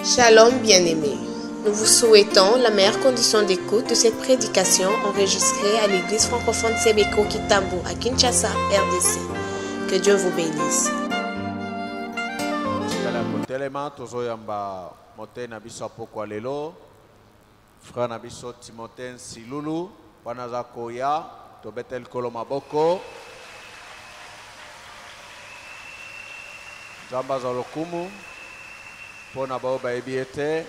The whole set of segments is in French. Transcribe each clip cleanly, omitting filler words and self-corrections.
Shalom bien-aimés, nous vous souhaitons la meilleure condition d'écoute de cette prédication enregistrée à l'église francophone Sebeko Kitambo à Kinshasa, RDC. Que Dieu vous bénisse. Frère Nabiso Timothée Silulu, Wanaza Koya, Tobetel Kolomaboko, Jamba Zalokumu, Ponabo Baebiete,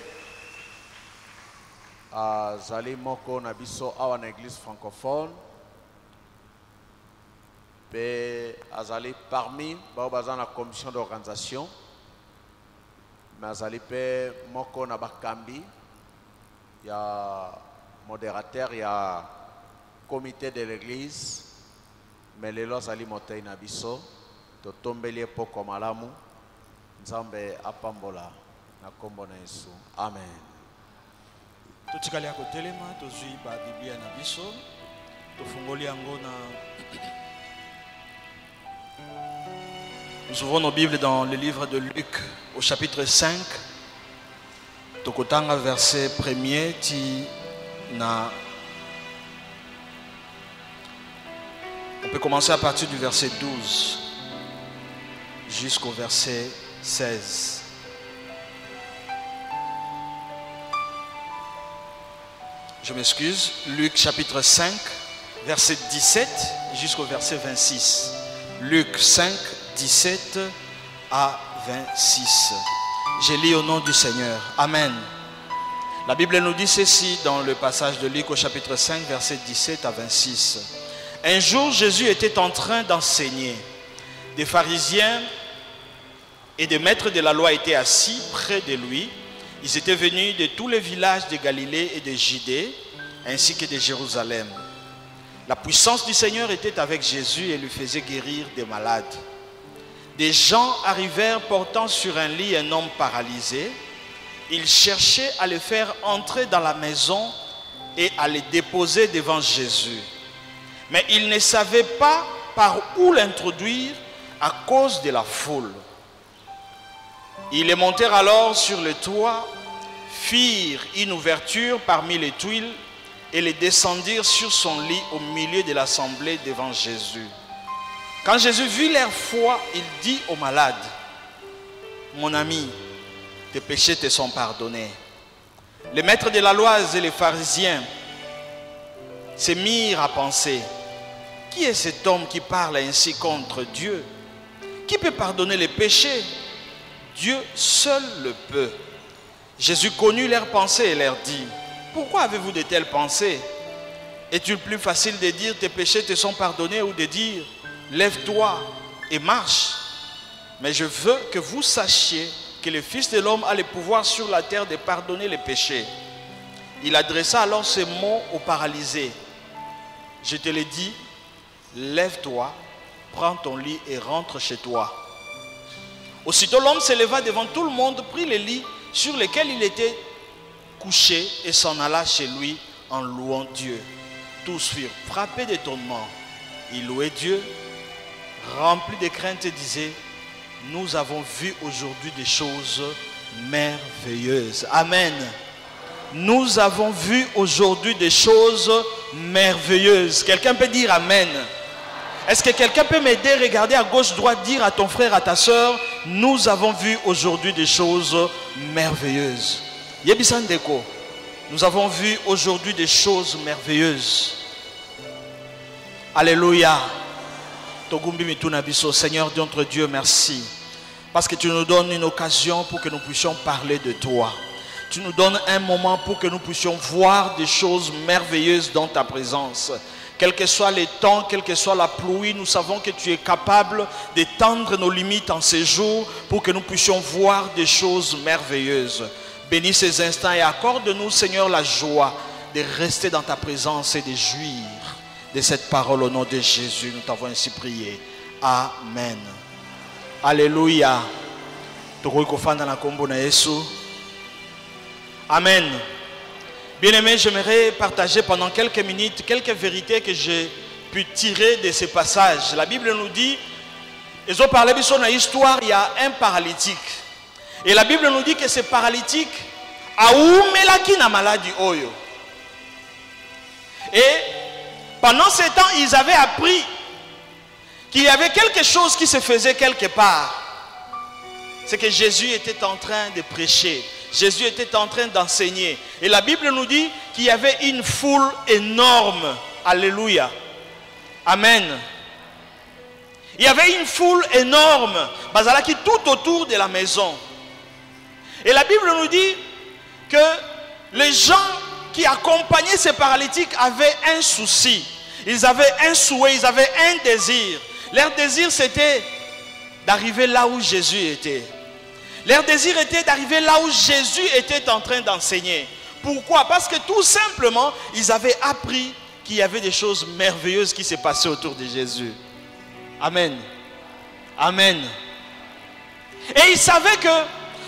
Zali Moko Nabiso Awan Église francophone, Pe Azali parmi Baobazan la commission d'organisation, mais Azali Pe Moko Nabakambi. Il y a modérateur, il y a comité de l'église, mais les lois ali montagne nabiso, to tombelie poko malamu, nzambe apambola na kombo na Yesu. Amen. Tutikali yako telema, tozui ba Biblia nabiso, tofungoli yango na. Nous ouvrons nos Bibles dans le livre de Luc au chapitre 5. Tokotanga verset 1er ti na. On peut commencer à partir du verset 12 jusqu'au verset 16. Je m'excuse. Luc chapitre 5 verset 17 jusqu'au verset 26. Luc 5 17 à 26. Je lis au nom du Seigneur. Amen. La Bible nous dit ceci dans le passage de Luc au chapitre 5, versets 17 à 26. Un jour, Jésus était en train d'enseigner. Des pharisiens et des maîtres de la loi étaient assis près de lui. Ils étaient venus de tous les villages de Galilée et de Judée, ainsi que de Jérusalem. La puissance du Seigneur était avec Jésus et lui faisait guérir des malades. Des gens arrivèrent portant sur un lit un homme paralysé. Ils cherchaient à le faire entrer dans la maison et à le déposer devant Jésus. Mais ils ne savaient pas par où l'introduire à cause de la foule. Ils les montèrent alors sur le toit, firent une ouverture parmi les tuiles et les descendirent sur son lit au milieu de l'assemblée devant Jésus. Quand Jésus vit leur foi, il dit aux malades, « Mon ami, tes péchés te sont pardonnés. » Les maîtres de la loi et les pharisiens se mirent à penser, « Qui est cet homme qui parle ainsi contre Dieu? Qui peut pardonner les péchés? Dieu seul le peut. » Jésus connut leurs pensées et leur dit, « Pourquoi avez-vous de telles pensées? Est-il plus facile de dire, tes péchés te sont pardonnés, ou de dire, lève-toi et marche? Mais je veux que vous sachiez que le Fils de l'homme a le pouvoir sur la terre de pardonner les péchés. » Il adressa alors ces mots au paralysé. « Je te le dis, lève-toi, prends ton lit et rentre chez toi. » Aussitôt l'homme se leva devant tout le monde, prit le lit sur lequel il était couché et s'en alla chez lui en louant Dieu. Tous furent frappés d'étonnement. Ils louaient Dieu, rempli de crainte, et disait, nous avons vu aujourd'hui des choses merveilleuses. Amen. Nous avons vu aujourd'hui des choses merveilleuses. Quelqu'un peut dire Amen? Est-ce que quelqu'un peut m'aider, regarder à gauche, droite, dire à ton frère, à ta soeur, nous avons vu aujourd'hui des choses merveilleuses. Yebisandeko, nous avons vu aujourd'hui des choses merveilleuses. Alléluia. Seigneur notre Dieu, merci. Parce que tu nous donnes une occasion pour que nous puissions parler de toi. Tu nous donnes un moment pour que nous puissions voir des choses merveilleuses dans ta présence. Quel que soit les temps, quelle que soit la pluie, nous savons que tu es capable d'étendre nos limites en ces jours pour que nous puissions voir des choses merveilleuses. Bénis ces instants et accorde-nous, Seigneur, la joie de rester dans ta présence et de jouir de cette parole au nom de Jésus. Nous t'avons ainsi prié. Amen. Alléluia. Amen. Bien-aimés, j'aimerais partager pendant quelques minutes quelques vérités que j'ai pu tirer de ces passages. La Bible nous dit, ils ont parlé de son histoire, il y a un paralytique. Et la Bible nous dit que ces paralytiques aoumelaki na maladie oyo. Et pendant ces temps, ils avaient appris qu'il y avait quelque chose qui se faisait quelque part. C'est que Jésus était en train de prêcher. Jésus était en train d'enseigner. Et la Bible nous dit qu'il y avait une foule énorme. Alléluia. Amen. Il y avait une foule énorme. Bazalaki tout autour de la maison. Et la Bible nous dit que les gens qui accompagnaient ces paralytiques avaient un souci. Ils avaient un souhait, ils avaient un désir. Leur désir, c'était d'arriver là où Jésus était. Leur désir était d'arriver là où Jésus était en train d'enseigner. Pourquoi? Parce que tout simplement, ils avaient appris qu'il y avait des choses merveilleuses qui se passaient autour de Jésus. Amen. Amen. Et ils savaient que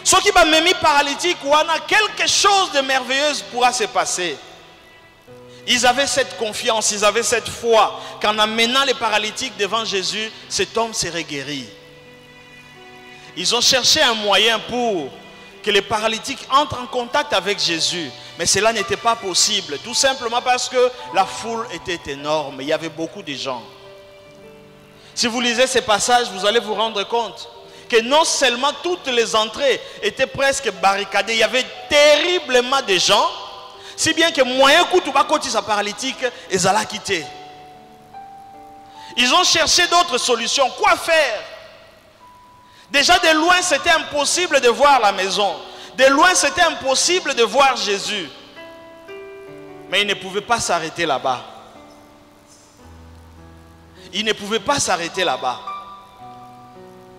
ceux qui m'ont mis paralytique, ou quelque chose de merveilleux pourra se passer. Ils avaient cette confiance, ils avaient cette foi qu'en amenant les paralytiques devant Jésus, cet homme serait guéri. Ils ont cherché un moyen pour que les paralytiques entrent en contact avec Jésus. Mais cela n'était pas possible, tout simplement parce que la foule était énorme. Il y avait beaucoup de gens. Si vous lisez ces passages, vous allez vous rendre compte que non seulement toutes les entrées étaient presque barricadées, il y avait terriblement de gens, si bien que moyen côté sa paralytique, ils allaient quitter. Ils ont cherché d'autres solutions. Quoi faire? Déjà de loin, c'était impossible de voir la maison. De loin, c'était impossible de voir Jésus. Mais ils ne pouvaient pas s'arrêter là-bas. Ils ne pouvaient pas s'arrêter là-bas.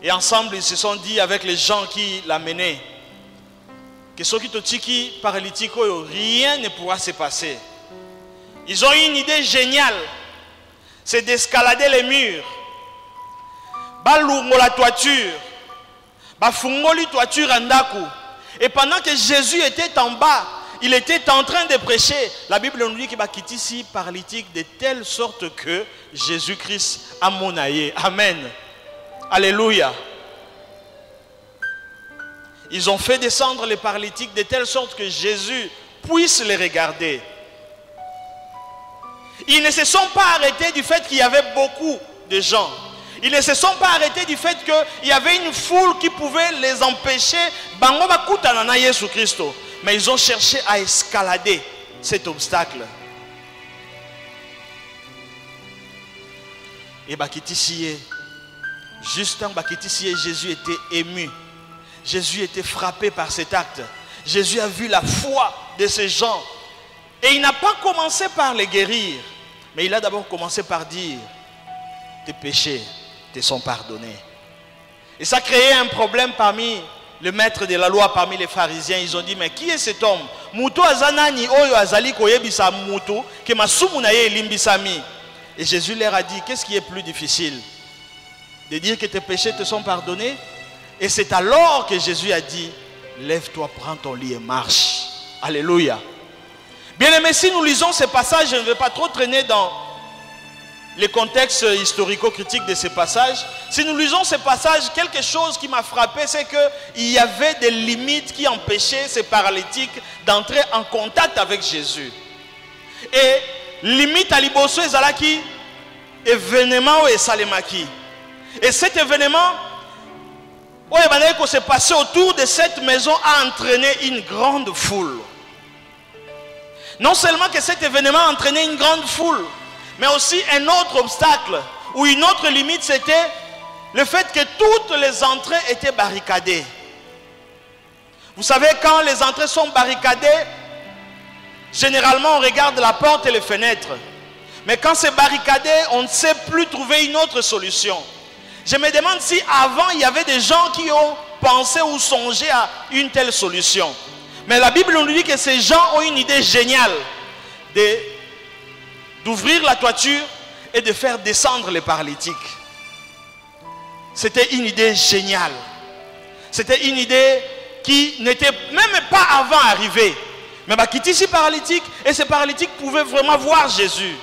Et ensemble, ils se sont dit avec les gens qui l'amenaient que ceux qui totiki paralytique, rien ne pourra se passer. Ils ont eu une idée géniale. C'est d'escalader les murs. Balungo la toiture. Bafungoli toiture andaku. Et pendant que Jésus était en bas, il était en train de prêcher. La Bible nous dit qu'il va quitter ici paralytique de telle sorte que Jésus-Christ a monaillé. Amen. Alléluia. Ils ont fait descendre les paralytiques de telle sorte que Jésus puisse les regarder. Ils ne se sont pas arrêtés du fait qu'il y avait beaucoup de gens. Ils ne se sont pas arrêtés du fait qu'il y avait une foule qui pouvait les empêcher. Mais ils ont cherché à escalader cet obstacle. Et juste en Bakitissié, Jésus était ému. Jésus était frappé par cet acte. Jésus a vu la foi de ces gens. Et il n'a pas commencé par les guérir. Mais il a d'abord commencé par dire: tes péchés te sont pardonnés. Et ça créait un problème parmi le maître de la loi, parmi les pharisiens. Ils ont dit: mais qui est cet homme? Et Jésus leur a dit: qu'est-ce qui est plus difficile? De dire que tes péchés te sont pardonnés? Et c'est alors que Jésus a dit: lève-toi, prends ton lit et marche. Alléluia. Bien aimé, si nous lisons ces passages, je ne vais pas trop traîner dans les contextes historico-critiques de ces passages. Si nous lisons ces passages, quelque chose qui m'a frappé, c'est qu'il y avait des limites qui empêchaient ces paralytiques d'entrer en contact avec Jésus. Et limite à Liboso et Zalaki, événement et Salemaki. Et cet événement, qui s'est passé autour de cette maison, a entraîné une grande foule. Non seulement que cet événement a entraîné une grande foule, mais aussi un autre obstacle ou une autre limite, c'était le fait que toutes les entrées étaient barricadées. Vous savez, quand les entrées sont barricadées, généralement on regarde la porte et les fenêtres. Mais quand c'est barricadé, on ne sait plus trouver une autre solution. Je me demande si avant il y avait des gens qui ont pensé ou songé à une telle solution. Mais la Bible nous dit que ces gens ont une idée géniale d'ouvrir la toiture et de faire descendre les paralytiques. C'était une idée géniale. C'était une idée qui n'était même pas avant arrivée. Mais quitter ces paralytiques, et ces paralytiques pouvaient vraiment voir Jésus.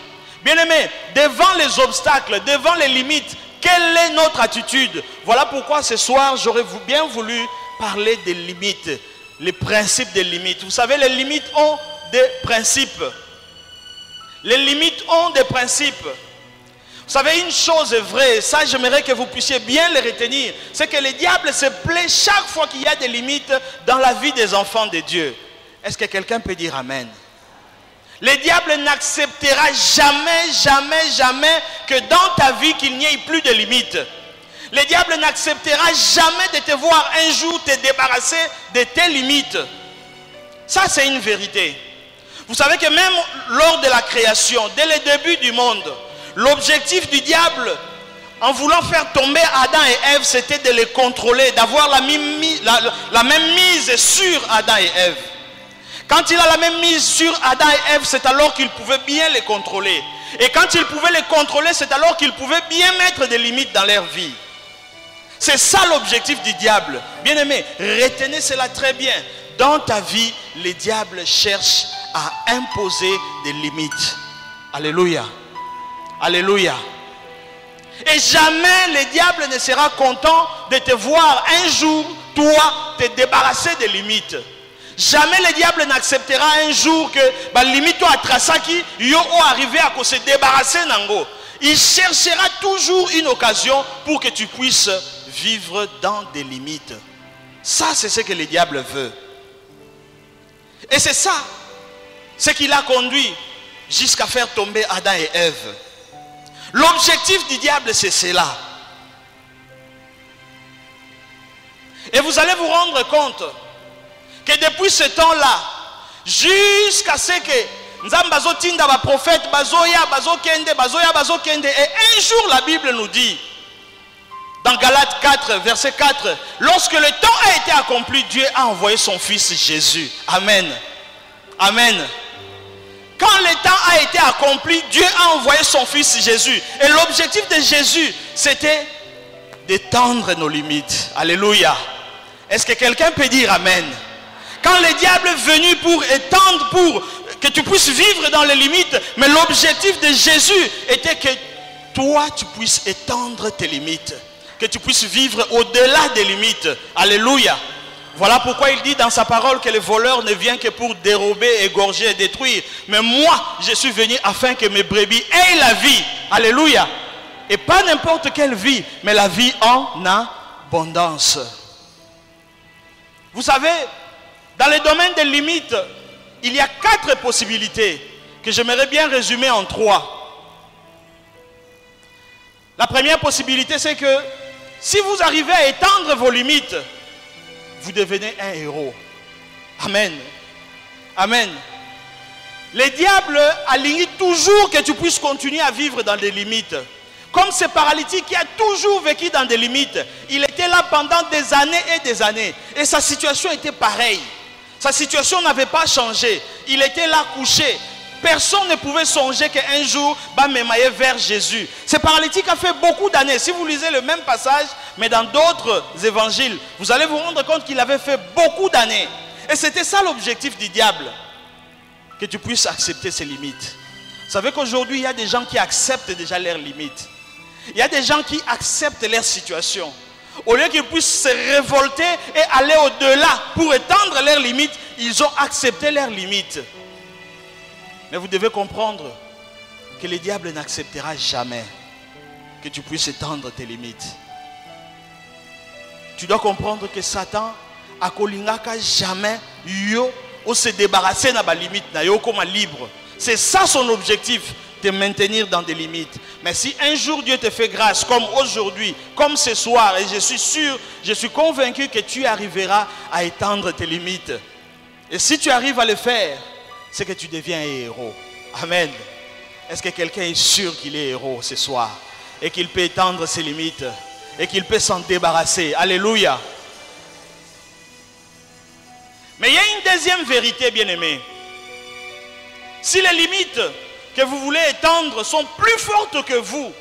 Bien aimé, devant les obstacles, devant les limites, quelle est notre attitude? Voilà pourquoi ce soir, j'aurais bien voulu parler des limites, les principes des limites. Vous savez, les limites ont des principes. Les limites ont des principes. Vous savez, une chose est vraie, ça j'aimerais que vous puissiez bien le retenir, c'est que le diable se plaît chaque fois qu'il y a des limites dans la vie des enfants de Dieu. Est-ce que quelqu'un peut dire Amen? Le diable n'acceptera jamais, jamais, jamais que dans ta vie qu'il n'y ait plus de limites. Le diable n'acceptera jamais de te voir un jour te débarrasser de tes limites. Ça, c'est une vérité. Vous savez que même lors de la création, dès le début du monde, l'objectif du diable, en voulant faire tomber Adam et Ève, c'était de les contrôler, d'avoir la même mise sur Adam et Ève. Quand il a la même mise sur Adam et Ève, c'est alors qu'il pouvait bien les contrôler. Et quand il pouvait les contrôler, c'est alors qu'il pouvait bien mettre des limites dans leur vie. C'est ça l'objectif du diable. Bien-aimé, retenez cela très bien. Dans ta vie, le diable cherche à imposer des limites. Alléluia. Alléluia. Et jamais le diable ne sera content de te voir un jour, toi, te débarrasser des limites. Jamais le diable n'acceptera un jour que la limite à Trasaki, yo arrivé à se débarrasser nango. Il cherchera toujours une occasion pour que tu puisses vivre dans des limites. Ça, c'est ce que le diable veut. Et c'est ça, ce qui l'a conduit jusqu'à faire tomber Adam et Ève. L'objectif du diable, c'est cela. Et vous allez vous rendre compte que depuis ce temps-là, jusqu'à ce que Nzambazo tinda ba prophète, bazoya, bazokende, et un jour la Bible nous dit, dans Galates 4, verset 4, lorsque le temps a été accompli, Dieu a envoyé son fils Jésus. Amen. Amen. Quand le temps a été accompli, Dieu a envoyé son fils Jésus. Et l'objectif de Jésus, c'était d'étendre nos limites. Alléluia. Est-ce que quelqu'un peut dire Amen? Quand le diable est venu pour étendre, pour que tu puisses vivre dans les limites, mais l'objectif de Jésus était que toi, tu puisses étendre tes limites. Que tu puisses vivre au-delà des limites. Alléluia. Voilà pourquoi il dit dans sa parole que le voleur ne vient que pour dérober, égorger et détruire. Mais moi, je suis venu afin que mes brebis aient la vie. Alléluia. Et pas n'importe quelle vie, mais la vie en abondance. Vous savez, dans le domaine des limites, il y a 4 possibilités que j'aimerais bien résumer en 3. La première possibilité, c'est que si vous arrivez à étendre vos limites, vous devenez un héros. Amen. Amen. Le diable aligne toujours que tu puisses continuer à vivre dans des limites. Comme ce paralytique qui a toujours vécu dans des limites. Il était là pendant des années et des années. Et sa situation était pareille. Sa situation n'avait pas changé. Il était là couché. Personne ne pouvait songer qu'un jour, m'émailler vers Jésus. Ce paralytique a fait beaucoup d'années. Si vous lisez le même passage, mais dans d'autres évangiles, vous allez vous rendre compte qu'il avait fait beaucoup d'années. Et c'était ça l'objectif du diable. Que tu puisses accepter ses limites. Vous savez qu'aujourd'hui, il y a des gens qui acceptent déjà leurs limites. Il y a des gens qui acceptent leur situation. Au lieu qu'ils puissent se révolter et aller au-delà pour étendre leurs limites, ils ont accepté leurs limites. Mais vous devez comprendre que le diable n'acceptera jamais que tu puisses étendre tes limites. Tu dois comprendre que Satan a kolingaka jamais yo ou se débarrasser de la limite na yo comme libre. C'est ça son objectif, te maintenir dans des limites. Mais si un jour Dieu te fait grâce, comme aujourd'hui, comme ce soir, et je suis sûr, je suis convaincu que tu arriveras à étendre tes limites. Et si tu arrives à le faire, c'est que tu deviens un héros. Amen. Est-ce que quelqu'un est sûr qu'il est héros ce soir et qu'il peut étendre ses limites et qu'il peut s'en débarrasser? Alléluia. Mais il y a une deuxième vérité, bien-aimé. Si les limites que vous voulez étendre sont plus fortes que vous,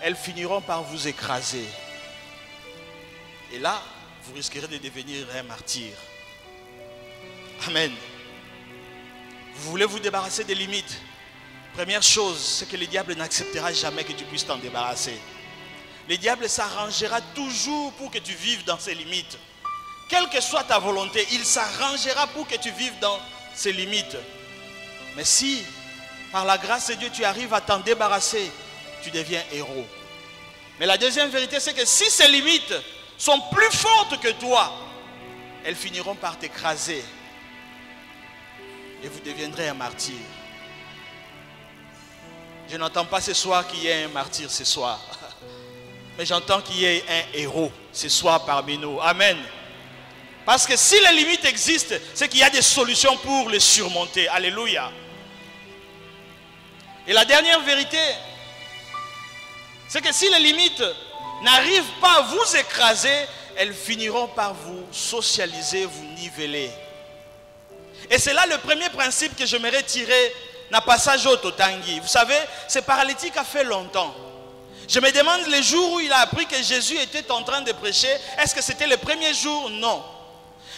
elles finiront par vous écraser. Et là, vous risquerez de devenir un martyr. Amen. Vous voulez vous débarrasser des limites. Première chose, c'est que le diable n'acceptera jamais que tu puisses t'en débarrasser. Le diable s'arrangera toujours pour que tu vives dans ses limites. quelle que soit ta volonté, il s'arrangera pour que tu vives dans ses limites. Mais si, par la grâce de Dieu, tu arrives à t'en débarrasser, tu deviens héros. Mais la deuxième vérité, c'est que si ces limites sont plus fortes que toi, elles finiront par t'écraser. Et vous deviendrez un martyr. Je n'entends pas ce soir qu'il y ait un martyr ce soir. Mais j'entends qu'il y ait un héros ce soir parmi nous. Amen. Parce que si les limites existent, c'est qu'il y a des solutions pour les surmonter. Alléluia. Et la dernière vérité, c'est que si les limites n'arrivent pas à vous écraser, elles finiront par vous socialiser, vous niveler. Et c'est là le premier principe que j'aimerais tirer dans le passage au Totangi. Vous savez, ce paralytique a fait longtemps. Je me demande les jours où il a appris que Jésus était en train de prêcher, est-ce que c'était le premier jour? Non.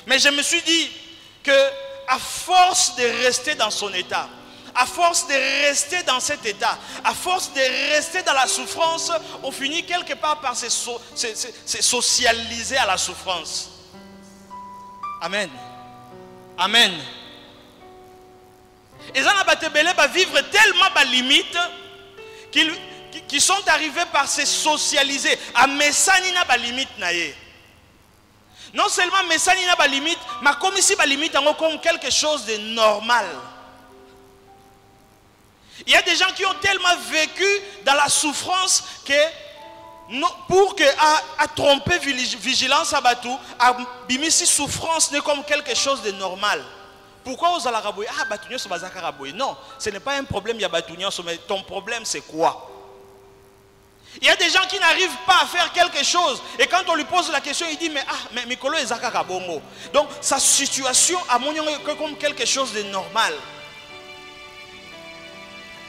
Mais je me suis dit que à force de rester dans son état, à force de rester dans cet état, à force de rester dans la souffrance, on finit quelque part par se socialiser à la souffrance. Amen. Amen. Et ça va vivre tellement à limite qui sont arrivés par se socialiser. À Messani na ba limite na ye. Non seulement Messani na ba limite, mais comme ici ba limite comme quelque chose de normal. Il y a des gens qui ont tellement vécu dans la souffrance que pour que à tromper vigilance à Batou, à bimisi souffrance n'est comme quelque chose de normal. Pourquoi aux Alaraboui? Ah, Batounion se base à non, ce n'est pas un problème, il y a Batounion, mais ton problème c'est quoi? Il y a des gens qui n'arrivent pas à faire quelque chose. Et quand on lui pose la question, il dit, mais Mikolo est Zaka Bongo. Donc sa situation a comme quelque chose de normal.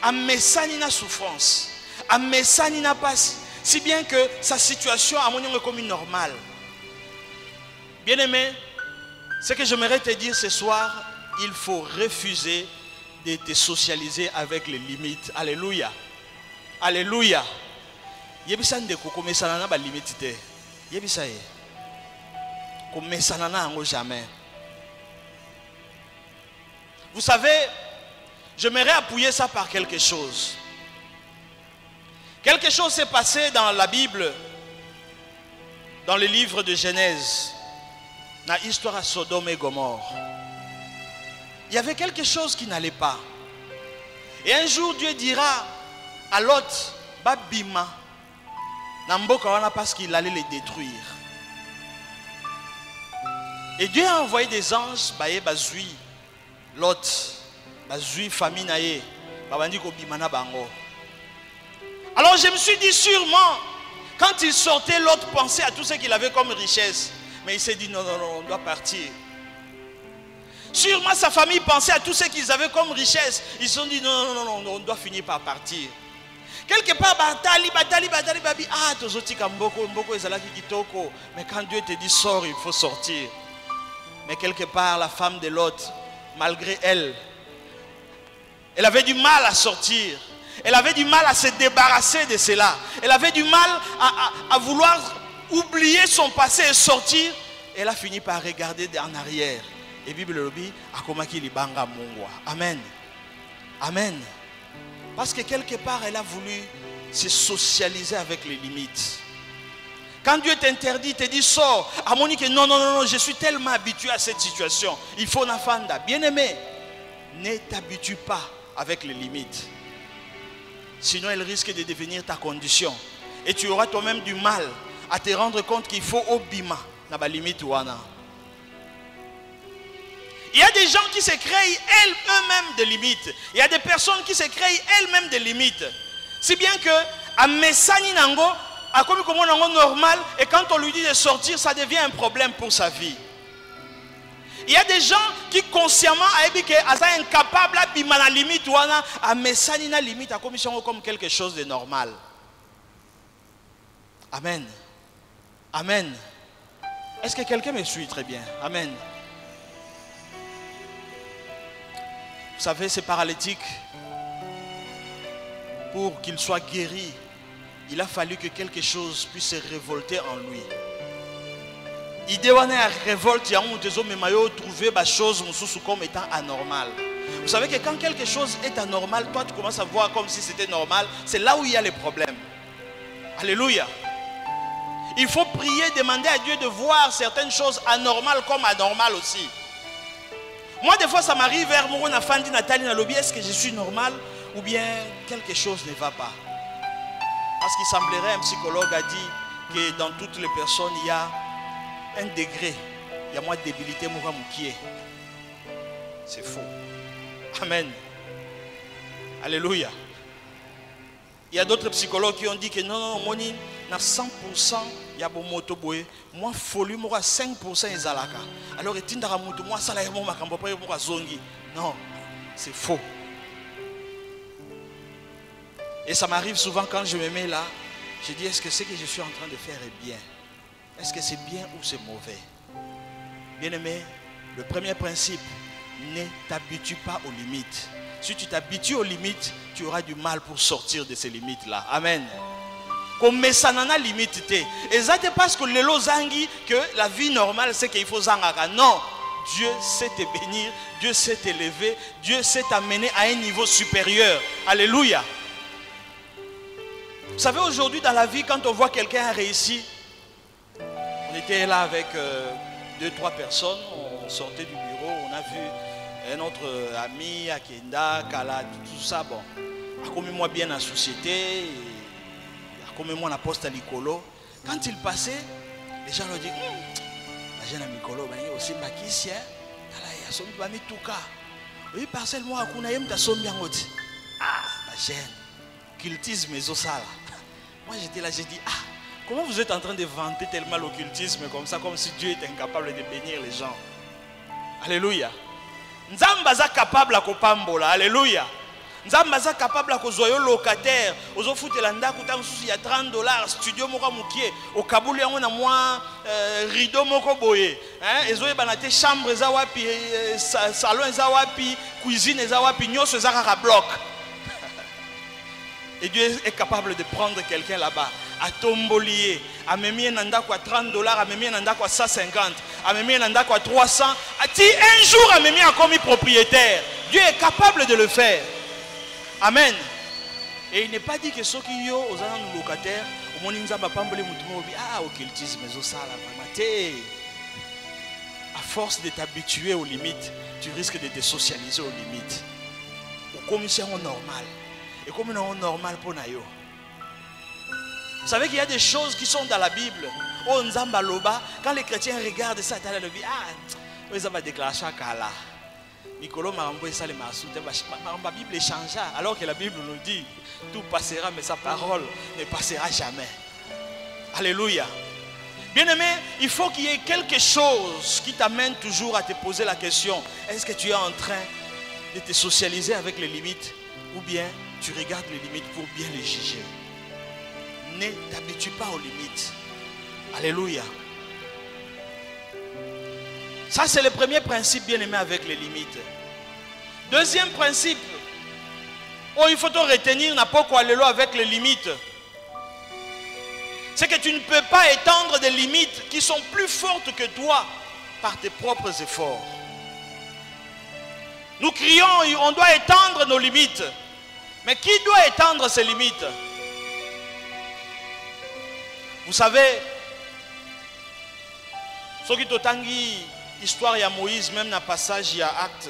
Amessani na souffrance. Amessani na passe. Si bien que sa situation a comme normale. Bien aimé, ce que j'aimerais te dire ce soir, il faut refuser de te socialiser avec les limites. Alléluia. Alléluia. Yebisa ndeko komesana na ba limite te. Yebisa ye. Komesana na ngo jamais. Vous savez, j'aimerais appuyer ça par quelque chose. Quelque chose s'est passé dans la Bible, dans le livre de Genèse, dans l'histoire à Sodome et Gomorrhe. Il y avait quelque chose qui n'allait pas. Et un jour, Dieu dira à Lot, Babima, parce qu'il allait les détruire. Et Dieu a envoyé des anges, Lot, famille naye, alors je me suis dit sûrement, quand il sortait, l'autre pensait à tout ce qu'il avait comme richesse. Mais il s'est dit non, on doit partir. Sûrement sa famille pensait à tout ce qu'ils avaient comme richesse. Ils se sont dit non, on doit finir par partir. Quelque part, mais quand Dieu te dit sors, il faut sortir. Mais quelque part, la femme de Lot, malgré elle, elle avait du mal à sortir. Elle avait du mal à se débarrasser de cela. Elle avait du mal à vouloir oublier son passé et sortir. Elle a fini par regarder en arrière. Et Bible le dit, Amen. Amen. Parce que quelque part, elle a voulu se socialiser avec les limites. Quand Dieu t'interdit, te dit sors. À Monique, non, je suis tellement habitué à cette situation. Il faut n'afanda. Bien-aimé, ne t'habitue pas avec les limites. Sinon, elle risque de devenir ta condition. Et tu auras toi-même du mal à te rendre compte qu'il faut obima dans la limite wana. Il y a des gens qui se créent eux-mêmes des limites. Il y a des personnes qui se créent elles-mêmes des limites. Si bien que à Messani Nango, à comme normal, et quand on lui dit de sortir, ça devient un problème pour sa vie. Il y a des gens qui consciemment sont incapables de la limite ou à Messani na limite à commission comme quelque chose de normal. Amen. Amen. Est-ce que quelqu'un me suit très bien? Amen. Vous savez, ce paralytique, pour qu'il soit guéri, il a fallu que quelque chose puisse se révolter en lui. Idée wana ya révolte, il y a un des hommes trouver des choses comme étant anormales. Vous savez que quand quelque chose est anormal, toi tu commences à voir comme si c'était normal, c'est là où il y a les problèmes. Alléluia. Il faut prier, demander à Dieu de voir certaines choses anormales comme anormales aussi. Moi, des fois, ça m'arrive vers moi, est-ce que je suis normal ou bien quelque chose ne va pas? Parce qu'il semblerait, un psychologue a dit que dans toutes les personnes, il y a un degré, il y a moins de débilité, c'est faux. Amen. Alléluia. Il y a d'autres psychologues qui ont dit que non, moni, na 100%, il y a bon moto boé. Moi, folie, moi, 5% ezalaka. Alors, et tindara moto, moi, ça là, moi, ma cambo, moi, zongi. Non, c'est faux. Et ça m'arrive souvent quand je me mets là, je dis, est-ce que ce que je suis en train de faire est bien? Est-ce que c'est bien ou c'est mauvais? Bien aimé, le premier principe, ne t'habitue pas aux limites. Si tu t'habitues aux limites, tu auras du mal pour sortir de ces limites-là. Amen. Comme ça n'a limite. Et ça n'est pas parce que le lozangi que la vie normale c'est qu'il faut zangaka. Non. Dieu sait te bénir, Dieu sait t'élever, Dieu sait t'amener à un niveau supérieur. Alléluia. Vous savez, aujourd'hui dans la vie, quand on voit quelqu'un réussir, on était là avec 2-3 personnes, on sortait du bureau, on a vu un autre ami, Akenda, Kala, tout ça, bon. Comme moi bien en société, comme moi en poste à l'icolo. Quand il passait, les gens leur disent, la jeune amicolo, il y a aussi Makissi, il y a son ami Touka. Oui, parcelle moi, il y a un son bien haut. Ah, la jeune, cultisme et ça. Moi j'étais là, j'ai dit, ah, comment vous êtes en train de vanter tellement l'occultisme comme ça, comme si Dieu est incapable de bénir les gens. Alléluia. Nzambaza capable à kopambola. Alléluia. Nzambaza capable à kozoyo locataire. Ozo foutela ndako tant souci il y a $30 studio moko mukie au Kaboul yango na moi rideau moko boye. Hein, ezo ebanate chambre za wapi salon za wapi cuisine za wapi nyoso za kaka bloc. Et Dieu est capable de prendre quelqu'un là-bas, à tombolier, à me mettre un ndako à $30, à me mettre un ndako à 150, à me mettre un ndako à 300, à un jour à me mettre comme propriétaire. Dieu est capable de le faire. Amen. Et il n'est pas dit que ceux qui ont aux locataires, au monde ils ont pas pamboli mutumo ah occultisme mais ça là vraiment. À force de t'habituer aux limites, tu risques de te socialiser aux limites. Aux commissions normales. Et comme on est normal pour nous. Vous savez qu'il y a des choses qui sont dans la Bible. Oh Nzamba Loba, quand les chrétiens regardent ça, ils disent ah, ils ont déclaré Kala. Nicolo Marambo et Salé Marsou, la Bible changea. Alors que la Bible nous dit tout passera, mais sa parole ne passera jamais. Alléluia. Bien-aimé, il faut qu'il y ait quelque chose qui t'amène toujours à te poser la question, est-ce que tu es en train de te socialiser avec les limites ou bien tu regardes les limites pour bien les juger? Ne t'habitue pas aux limites. Alléluia. Ça c'est le premier principe bien aimé avec les limites. Deuxième principe, oh, il faut te retenir n'importe quoi avec les limites. C'est que tu ne peux pas étendre des limites qui sont plus fortes que toi par tes propres efforts. Nous crions, on doit étendre nos limites. Mais qui doit étendre ces limites? Vous savez, ce qui t'otangi histoire de Moïse, même dans le passage, il y a Actes,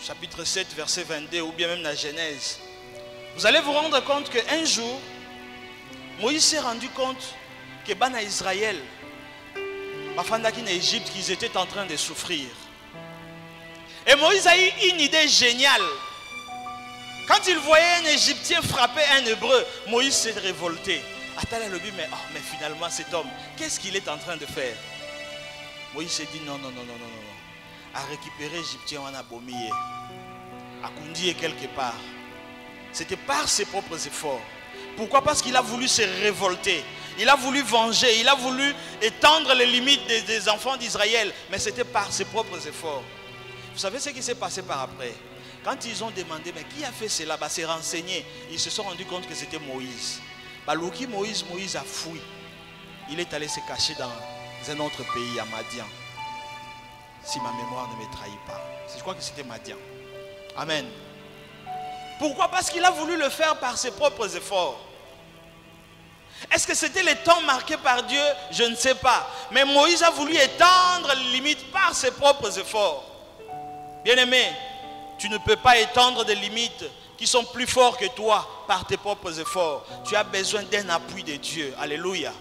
chapitre 7, verset 22, ou bien même dans Genèse. Vous allez vous rendre compte qu'un jour, Moïse s'est rendu compte que Bana Israël, Bafandaki en Égypte, qu'ils étaient en train de souffrir. Et Moïse a eu une idée géniale. Quand il voyait un Égyptien frapper un Hébreu, Moïse s'est révolté. Attends, mais finalement cet homme, qu'est-ce qu'il est en train de faire? Moïse s'est dit non. À récupérer l'Égyptien, on a bombé. À conduire quelque part. C'était par ses propres efforts. Pourquoi? Parce qu'il a voulu se révolter. Il a voulu venger. Il a voulu étendre les limites des enfants d'Israël. Mais c'était par ses propres efforts. Vous savez ce qui s'est passé par après? Quand ils ont demandé, mais qui a fait cela? C'est renseigné. Ils se sont rendus compte que c'était Moïse. Moïse a fui. Il est allé se cacher un autre pays, à Madian. Si ma mémoire ne me trahit pas. Je crois que c'était Madian. Amen. Pourquoi? Parce qu'il a voulu le faire par ses propres efforts. Est-ce que c'était les temps marqués par Dieu? Je ne sais pas. Mais Moïse a voulu étendre les limites par ses propres efforts. Bien-aimé, tu ne peux pas étendre des limites qui sont plus forts que toi par tes propres efforts. Tu as besoin d'un appui de Dieu. Alléluia.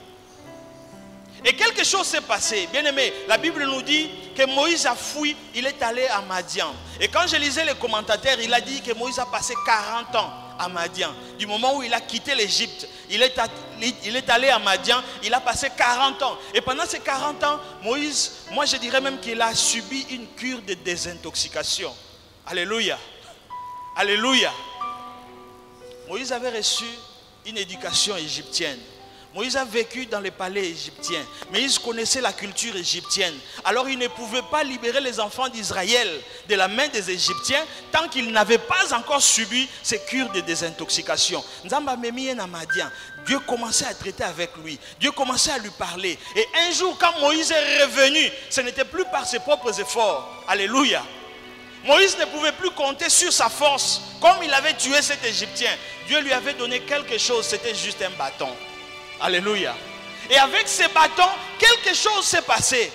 Et quelque chose s'est passé. Bien-aimé, la Bible nous dit que Moïse a fui, il est allé à Madian. Et quand je lisais les commentateurs, il a dit que Moïse a passé 40 ans à Madian. Du moment où il a quitté l'Égypte, il est allé à Madian, il a passé 40 ans. Et pendant ces 40 ans, Moïse, moi je dirais même qu'il a subi une cure de désintoxication. Alléluia. Alléluia. Moïse avait reçu une éducation égyptienne. Moïse a vécu dans les palais égyptiens. Moïse connaissait la culture égyptienne. Alors il ne pouvait pas libérer les enfants d'Israël de la main des Égyptiens tant qu'ils n'avaient pas encore subi ces cures de désintoxication. Dieu commençait à traiter avec lui. Dieu commençait à lui parler. Et un jour, quand Moïse est revenu, ce n'était plus par ses propres efforts. Alléluia. Moïse ne pouvait plus compter sur sa force. Comme il avait tué cet Égyptien, Dieu lui avait donné quelque chose, c'était juste un bâton. Alléluia. Et avec ces bâtons, quelque chose s'est passé.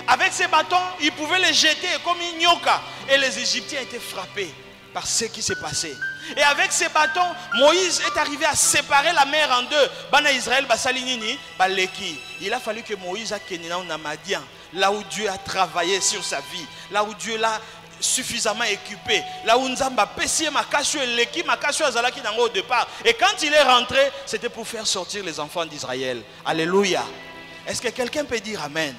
Avec ces bâtons, il pouvait les jeter comme une nyoka. Et les Égyptiens étaient frappés par ce qui s'est passé. Et avec ces bâtons, Moïse est arrivé à séparer la mer en deux. Bana Israël, Basalinini, Baleki. Il a fallu que Moïse a Kenina Namadian, là où Dieu a travaillé sur sa vie, là où Dieu l'a suffisamment équipé, là où Nzamba Pessie Makashu et Leki Makashu Azalaki Nango au départ. Et quand il est rentré, c'était pour faire sortir les enfants d'Israël. Alléluia. Est-ce que quelqu'un peut dire Amen?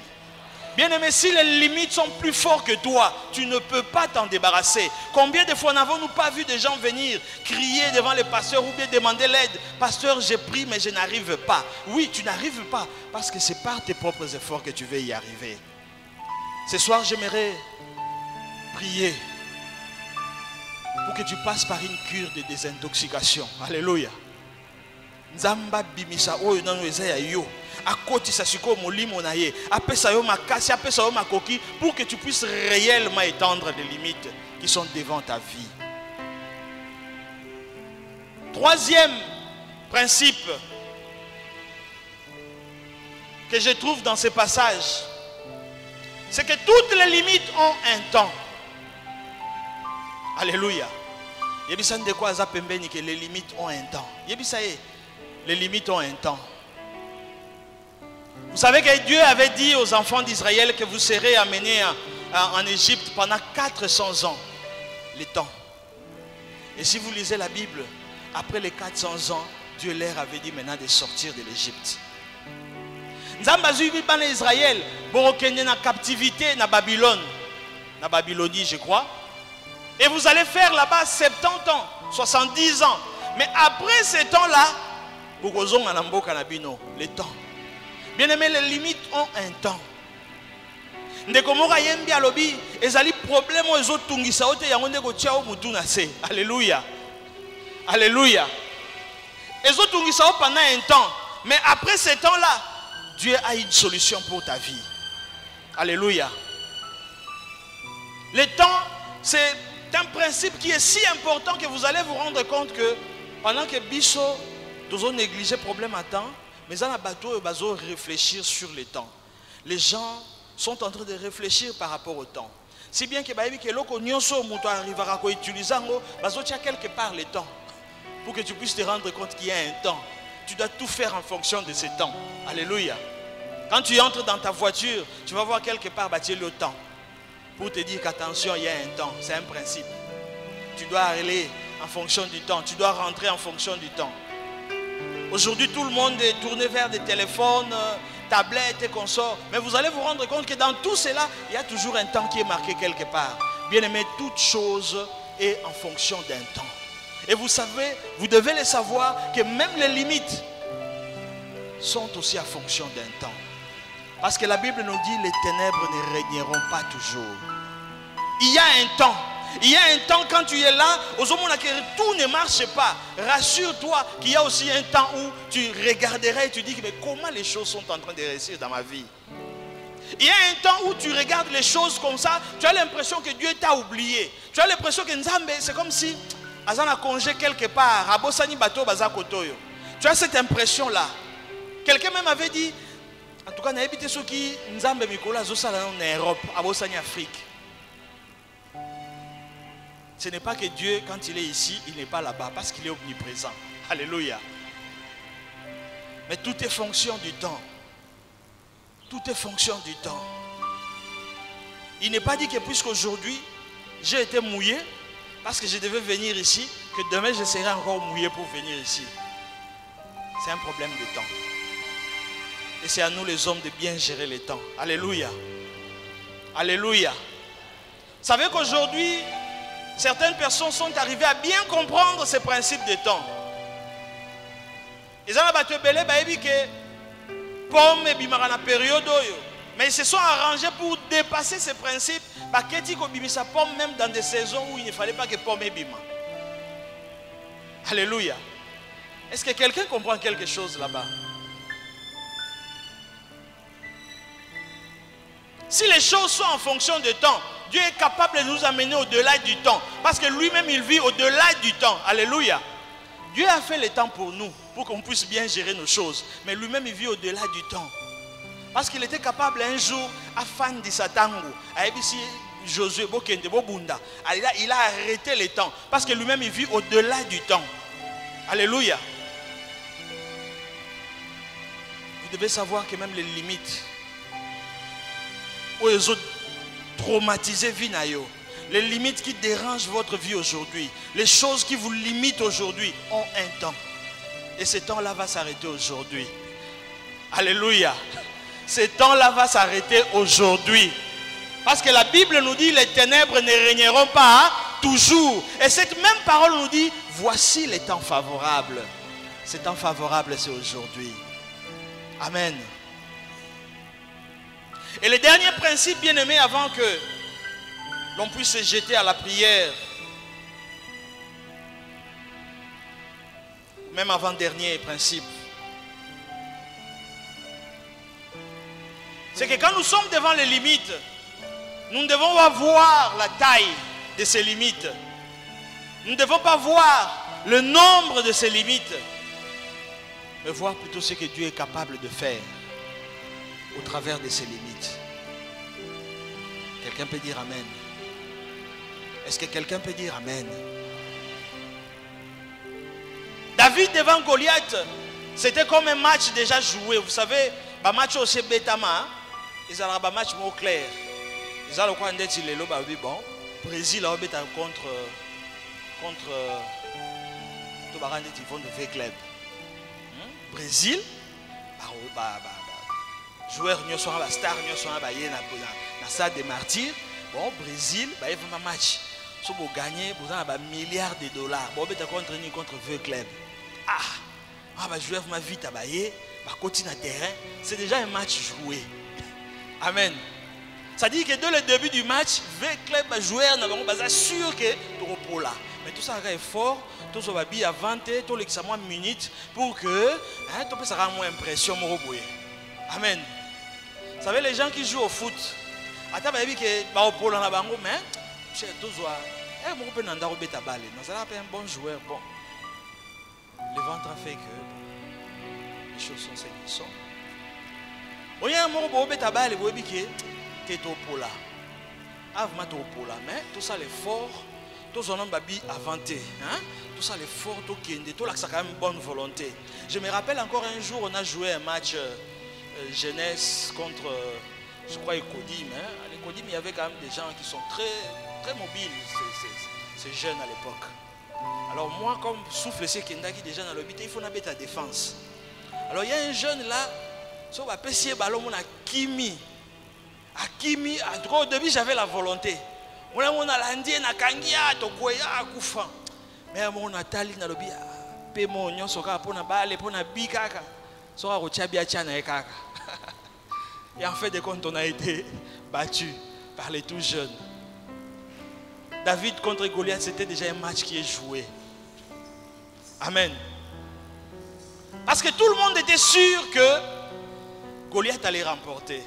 Bien-aimé, si les limites sont plus fortes que toi, tu ne peux pas t'en débarrasser. Combien de fois n'avons-nous pas vu des gens venir crier devant les pasteurs ou bien demander l'aide? Pasteur, j'ai pris mais je n'arrive pas. Oui, tu n'arrives pas parce que c'est par tes propres efforts que tu veux y arriver. Ce soir, j'aimerais prier pour que tu passes par une cure de désintoxication. Alléluia. Nzamba bimisa oyo nanu ezaya yo. Akotisa siko molimo na ye. Apesa yo makasi, apesa yo makoki pour que tu puisses réellement étendre les limites qui sont devant ta vie. Troisième principe que je trouve dans ce passage, c'est que toutes les limites ont un temps. Alléluia. Yebisa ndeko aza pembeni que les limites ont un temps. Yebisa les limites ont un temps. Vous savez que Dieu avait dit aux enfants d'Israël que vous serez amenés en Égypte pendant 400 ans. Le temps. Et si vous lisez la Bible, après les 400 ans, Dieu leur avait dit maintenant de sortir de l'Égypte. Nzamba zuivi bana Israël, borokende na captivité na Babylone. Na Babylonie, je crois. Et vous allez faire là-bas 70 ans, 70 ans. Mais après ce temps-là, le temps. Bien aimé, les limites ont un temps. Alléluia. Alléluia. Pendant un temps. Mais après ce temps-là, Dieu a une solution pour ta vie. Alléluia. Le temps, c'est un principe qui est si important que vous allez vous rendre compte que pendant que Bisso doit négliger le problème à temps, mais dans la bateau, ils vont réfléchir sur le temps. Les gens sont en train de réfléchir par rapport au temps. Si bien que arrivera à utiliser quelque part le temps pour que tu puisses te rendre compte qu'il y a un temps. Tu dois tout faire en fonction de ce temps. Alléluia. Quand tu entres dans ta voiture, tu vas voir quelque part le temps. Pour te dire qu'attention, il y a un temps. C'est un principe. Tu dois aller en fonction du temps. Tu dois rentrer en fonction du temps. Aujourd'hui, tout le monde est tourné vers des téléphones, tablettes et consorts. Mais vous allez vous rendre compte que dans tout cela, il y a toujours un temps qui est marqué quelque part. Bien aimé, toute chose est en fonction d'un temps. Et vous savez, vous devez le savoir que même les limites sont aussi en fonction d'un temps. Parce que la Bible nous dit les ténèbres ne régneront pas toujours. Il y a un temps. Il y a un temps quand tu es là, tout ne marche pas. Rassure-toi qu'il y a aussi un temps où tu regarderais et tu dis mais comment les choses sont en train de réussir dans ma vie. Il y a un temps où tu regardes les choses comme ça, tu as l'impression que Dieu t'a oublié. Tu as l'impression que Nzambe, c'est comme si Azan a congé quelque part. Tu as cette impression-là. Quelqu'un même avait dit, en tout cas, n'a habité ceux qui Nzambe Mikola Zosala en Europe, à Bossani Afrique. Ce n'est pas que Dieu, quand il est ici, il n'est pas là-bas, parce qu'il est omniprésent. Alléluia. Mais tout est fonction du temps. Tout est fonction du temps. Il n'est pas dit que puisqu'aujourd'hui, j'ai été mouillé, parce que je devais venir ici, que demain je serai encore mouillé pour venir ici. C'est un problème de temps. Et c'est à nous les hommes de bien gérer les temps. Alléluia. Alléluia. Vous savez qu'aujourd'hui, certaines personnes sont arrivées à bien comprendre ces principes de temps. Ils ont battu belé, mais ils se sont arrangés pour dépasser ces principes. Même dans des saisons où il ne fallait pas que pomme et bima. Alléluia. Est-ce que quelqu'un comprend quelque chose là-bas? Si les choses sont en fonction du temps, Dieu est capable de nous amener au-delà du temps. Parce que lui-même, il vit au-delà du temps. Alléluia. Dieu a fait le temps pour nous, pour qu'on puisse bien gérer nos choses. Mais lui-même, il vit au-delà du temps. Parce qu'il était capable un jour, à fan de Satango, à Ebisi Josué, il a arrêté le temps. Parce que lui-même, il vit au-delà du temps. Alléluia. Vous devez savoir que même les limites, où les autres traumatisés vinayo, les limites qui dérangent votre vie aujourd'hui, les choses qui vous limitent aujourd'hui ont un temps. Et ce temps-là va s'arrêter aujourd'hui. Alléluia. Ce temps-là va s'arrêter aujourd'hui. Parce que la Bible nous dit les ténèbres ne régneront pas toujours. Et cette même parole nous dit voici les temps favorables. Ce temps favorable, c'est aujourd'hui. Amen. Et le dernier principe, bien aimé, avant que l'on puisse se jeter à la prière, même avant-dernier principe, c'est que quand nous sommes devant les limites, nous ne devons pas voir la taille de ces limites. Nous ne devons pas voir le nombre de ces limites, mais voir plutôt ce que Dieu est capable de faire au travers de ces limites. Quelqu'un peut dire Amen? Est-ce que quelqu'un peut dire Amen? David devant Goliath, c'était comme un match déjà joué. Vous savez, le match aussi Betama, ils ont un match moins clair. Ils ont le coin d'être le bon. Brésil a été contre tout le monde de V-Club. Brésil, joueur n'y sont pas star n'y sont pas na salle des martyrs. Bon Brésil, il y a un match. Si vous gagnez, vous avez un milliard de dollars. Bon, vous êtes contre V-Club. Joueur ma vite à bailler, continuer à terrain. C'est déjà un match joué. Amen. Ça dit que dès le début du match, V-Club joueur n'a sûr que tu repos là. Mais tout ça est fort. Tout ça va bien avancer, tout l'examen minutes pour que tout ça rend moins impression. Amen. Vous savez, les gens qui jouent au foot, mais le bon joueur, bon. Le ventre a fait que les choses sont celles qui sont. Il y a un mot pour bétabal et vous avez dit que tu es au pola. Mais tout ça, l'effort, tout ça, on a avanté. Tout ça, l'effort, tout ça, quand même bonne volonté. Je me rappelle encore un jour, on a joué un match jeunesse contre, je crois, Ekodim. À l'Ekodim, il y avait quand même des gens qui sont très mobiles, ces jeunes à l'époque. Alors moi, comme souffle c'est Kendaki déjà dans l'hôpital, il faut mettre ta défense. Alors il y a un jeune là, so va pessier ballon mon Akimi. Akimi, au début j'avais la volonté. On a landé na kangia to koya kufa. Mais on a tali na lobi pemo nyonso ka pona bale pona bikaka. So a rochabi achana e kaka. Et en fait de compte on a été battu par les tout jeunes. David contre Goliath, c'était déjà un match qui est joué. Amen. Parce que tout le monde était sûr que Goliath allait remporter.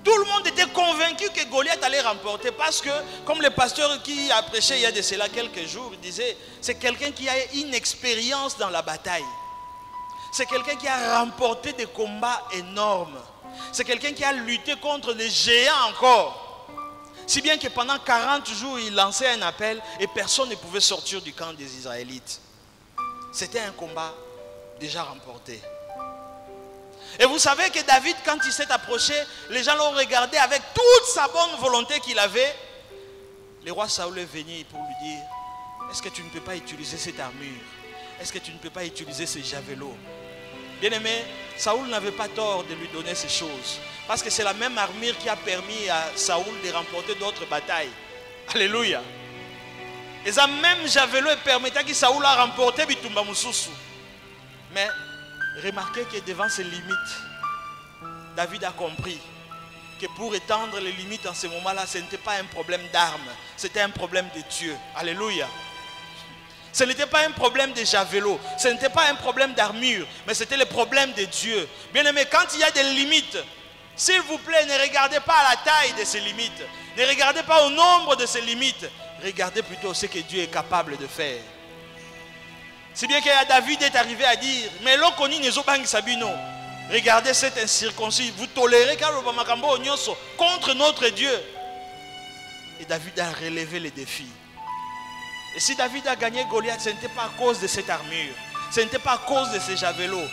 Tout le monde était convaincu que Goliath allait remporter parce que, comme le pasteur qui a prêché il y a de cela quelques jours, il disait, c'est quelqu'un qui a une expérience dans la bataille. C'est quelqu'un qui a remporté des combats énormes. C'est quelqu'un qui a lutté contre des géants encore. Si bien que pendant 40 jours, il lançait un appel et personne ne pouvait sortir du camp des Israélites. C'était un combat déjà remporté. Et vous savez que David, quand il s'est approché, les gens l'ont regardé avec toute sa bonne volonté qu'il avait. Le roi Saoul est venu pour lui dire, est-ce que tu ne peux pas utiliser cette armure? Est-ce que tu ne peux pas utiliser ces javelots? Bien aimé, Saoul n'avait pas tort de lui donner ces choses. Parce que c'est la même armure qui a permis à Saoul de remporter d'autres batailles. Alléluia. Et ça même javelot permettait que Saoul a remporté Bitumba Moussousou. Mais remarquez que devant ces limites, David a compris que pour étendre les limites en ce moment-là, ce n'était pas un problème d'armes, c'était un problème de Dieu. Alléluia. Ce n'était pas un problème de javelot, ce n'était pas un problème d'armure, mais c'était le problème de Dieu. Bien aimé, quand il y a des limites, s'il vous plaît, ne regardez pas à la taille de ces limites, ne regardez pas au nombre de ces limites, regardez plutôt ce que Dieu est capable de faire. Si bien que David est arrivé à dire, mais l'okoni nezobang sabino, regardez cet incirconcis, vous tolérez contre notre Dieu. Et David a relevé les défis. Et si David a gagné Goliath, ce n'était pas à cause de cette armure, ce n'était pas à cause de ces javelots.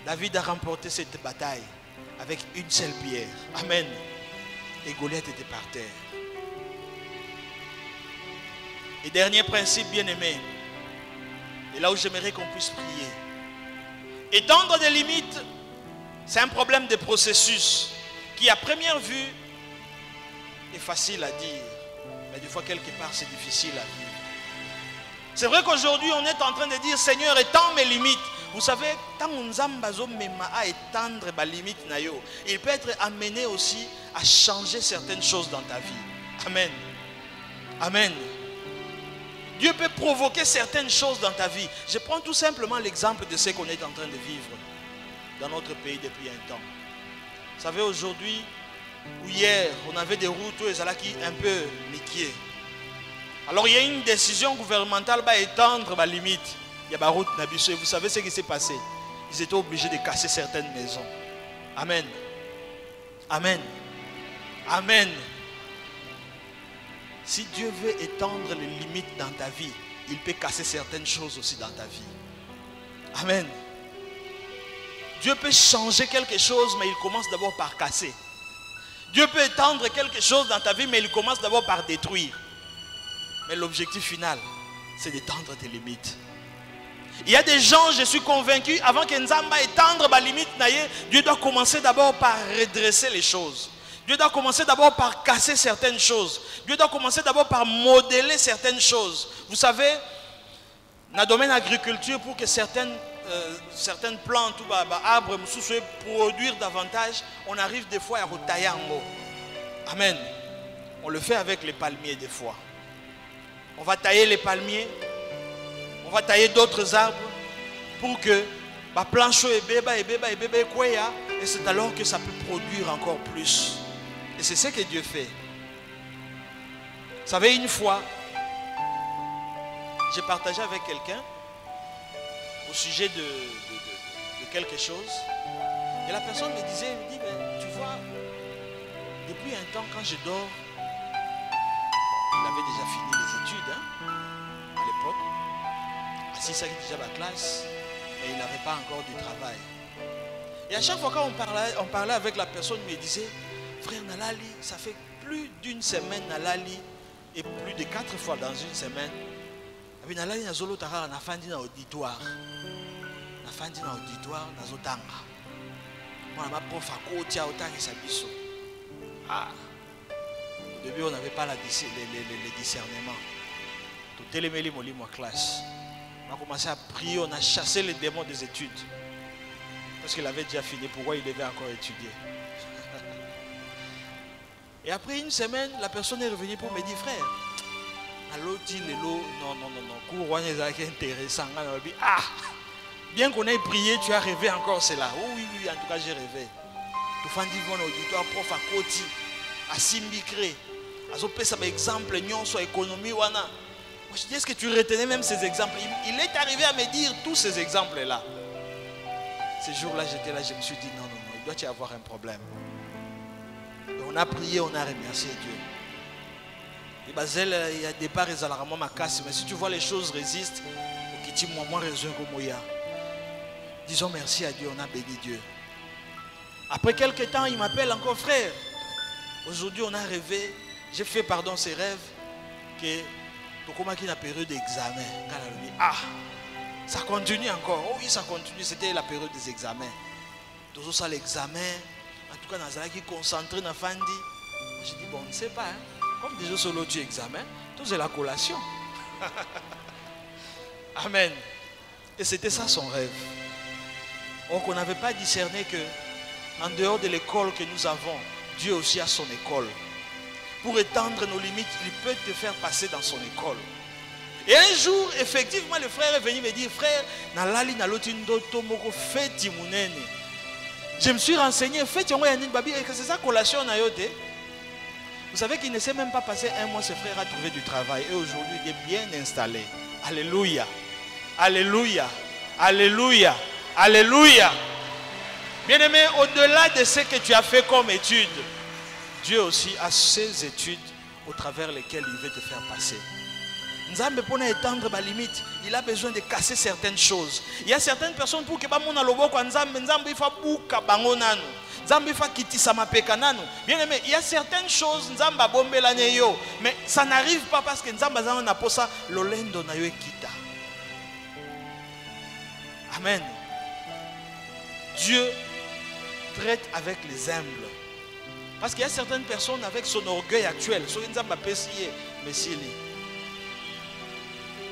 David a remporté cette bataille avec une seule pierre. Amen. Et Goliath était par terre. Et dernier principe, bien aimé, et là où j'aimerais qu'on puisse prier. Étendre des limites, c'est un problème de processus qui à première vue est facile à dire, mais des fois quelque part c'est difficile à vivre. C'est vrai qu'aujourd'hui on est en train de dire, Seigneur, étends mes limites. Vous savez, tant on zambazo mema à étendre ma limite, il peut être amené aussi à changer certaines choses dans ta vie. Amen. Amen. Dieu peut provoquer certaines choses dans ta vie. Je prends tout simplement l'exemple de ce qu'on est en train de vivre dans notre pays depuis un temps. Vous savez, aujourd'hui ou hier, on avait des routes où qui un peu niquées. Alors il y a une décision gouvernementale pour étendre ma limite. Il y a ma route Nabiso. Et vous savez ce qui s'est passé? Ils étaient obligés de casser certaines maisons. Amen. Amen. Amen. Si Dieu veut étendre les limites dans ta vie, il peut casser certaines choses aussi dans ta vie. Amen. Dieu peut changer quelque chose, mais il commence d'abord par casser. Dieu peut étendre quelque chose dans ta vie, mais il commence d'abord par détruire. Mais l'objectif final, c'est d'étendre tes limites. Il y a des gens, je suis convaincu, avant que Nzamba étendre ma limite, Dieu doit commencer d'abord par redresser les choses. Dieu doit commencer d'abord par casser certaines choses. Dieu doit commencer d'abord par modeler certaines choses. Vous savez, dans le domaine de l'agriculture, pour que certaines plantes ou arbres produire davantage, on arrive des fois à retailler en haut. Amen. On le fait avec les palmiers des fois. On va tailler les palmiers, on va tailler d'autres arbres pour que la planche et c'est alors que ça peut produire encore plus. Et c'est ce que Dieu fait. Vous savez, une fois, j'ai partagé avec quelqu'un au sujet de quelque chose. Et la personne me disait, mais tu vois, depuis un temps quand je dors, il avait déjà fini les études à l'époque. Assis ça déjà ma classe, mais il n'avait pas encore du travail. Et à chaque fois quand on parlait avec la personne, il me disait, frère Nalali, ça fait plus d'une semaine Nalali et plus de 4 fois dans une semaine. Et Nalali na zolo tara na fandi na auditoire. Na fandi na auditoire na zotanga. Moi ma prof a kotia otanga sabiso. Ah. Au début on n'avait pas les discernements. Tout télémeli moli moi classe. On a commencé à prier, on a chassé les démons des études. Parce qu'il avait déjà fini, pourquoi il devait encore étudier? Et après une semaine, la personne est revenue pour me dire, frère, allô, non, intéressant. Ah, bien qu'on ait prié, tu as rêvé encore cela. Oh oui, en tout cas, j'ai rêvé. Tu fais un auditoire, prof à Koti, à Simbicré, à Zopé, par exemple, Nyon, soit économie, wana. Moi, je dis, est-ce que tu retenais même ces exemples? Il est arrivé à me dire tous ces exemples-là. Ces jours-là, j'étais là, je me suis dit, non, il doit y avoir un problème. Et on a prié, on a remercié Dieu. Et Basel, il y a des parts, ils ont ma casse, mais si tu vois les choses résistent, disons merci à Dieu, on a béni Dieu. Après quelques temps, il m'appelle encore, frère. Aujourd'hui, on a rêvé, j'ai fait pardon ces rêves, que comment qu'il y a une période d'examen. Ah, ça continue encore. Oh oui, ça continue, c'était la période des examens. Toujours ça, l'examen. En tout cas, dans la qui concentré dans Fandi. J'ai dit, bon, on ne sait pas. Hein. Comme déjà sur l'autre examen, tout c'est la collation. Amen. Et c'était ça son rêve. Donc on n'avait pas discerné que en dehors de l'école que nous avons, Dieu aussi a son école. Pour étendre nos limites, il peut te faire passer dans son école. Et un jour, effectivement, le frère est venu me dire, frère, je me suis renseigné, c'est ça collation. Vous savez qu'il ne s'est même pas passé un mois, ce frère a trouvé du travail. Et aujourd'hui, il est bien installé. Alléluia. Alléluia. Alléluia. Alléluia. Bien-aimé, au-delà de ce que tu as fait comme études, Dieu aussi a ses études au travers lesquelles il veut te faire passer. Nzambe pour étendre ma limite, il a besoin de casser certaines choses. Il y a certaines personnes pour que bamona loboko nzambe il faut buka bangonano. Nzambe il faut kitisa mapeka nano. Bien aimé, il y a certaines choses nzamba bombela neyo, mais ça n'arrive pas parce que nzamba zana na posa lolendo na yo ekita. Amen. Dieu traite avec les humbles. Parce qu'il y a certaines personnes avec son orgueil actuel, so nzamba pesiye mesili.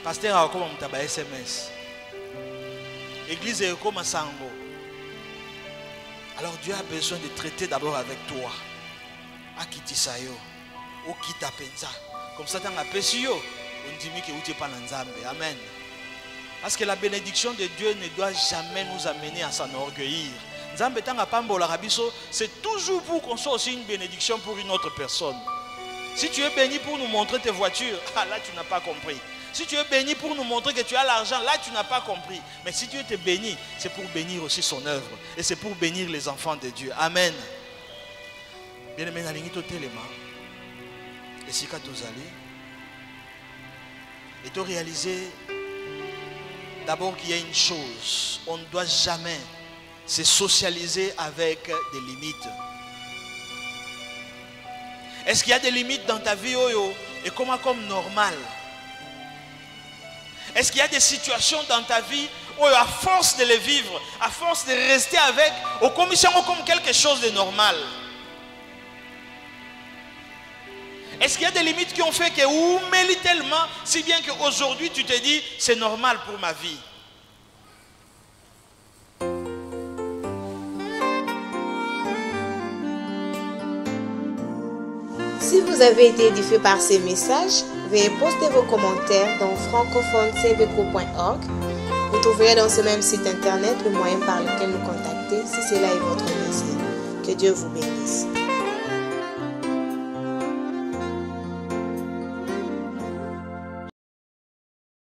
Pasteur a comme un SMS. Église est comme un sango. Alors Dieu a besoin de traiter d'abord avec toi. Akitisayo. Okita penza. Comme ça, tu as apprécié. On dit que tu n'es pas dans Nzambe. Amen. Parce que la bénédiction de Dieu ne doit jamais nous amener à s'enorgueillir. Nzambe tanga pambola rabiso, c'est toujours pour qu'on soit aussi une bénédiction pour une autre personne. Si tu es béni pour nous montrer tes voitures, là tu n'as pas compris. Si tu es béni pour nous montrer que tu as l'argent, là tu n'as pas compris. Mais si Dieu te bénit, c'est pour bénir aussi son œuvre. Et c'est pour bénir les enfants de Dieu. Amen. Bien-aimé, nalingi téléma. Et si katozali. Et tu réaliser d'abord qu'il y a une chose. On ne doit jamais se socialiser avec des limites. Est-ce qu'il y a des limites dans ta vie et comment comme normal? Est-ce qu'il y a des situations dans ta vie où à force de les vivre, à force de rester avec, au commission comme quelque chose de normal? Est-ce qu'il y a des limites qui ont fait que ou mêlent tellement, si bien qu'aujourd'hui tu te dis c'est normal pour ma vie? Si vous avez été édifié par ces messages, veuillez poster vos commentaires dans francophonecbco.org. Vous trouverez dans ce même site internet le moyen par lequel nous contacter si cela est votre désir. Que Dieu vous bénisse.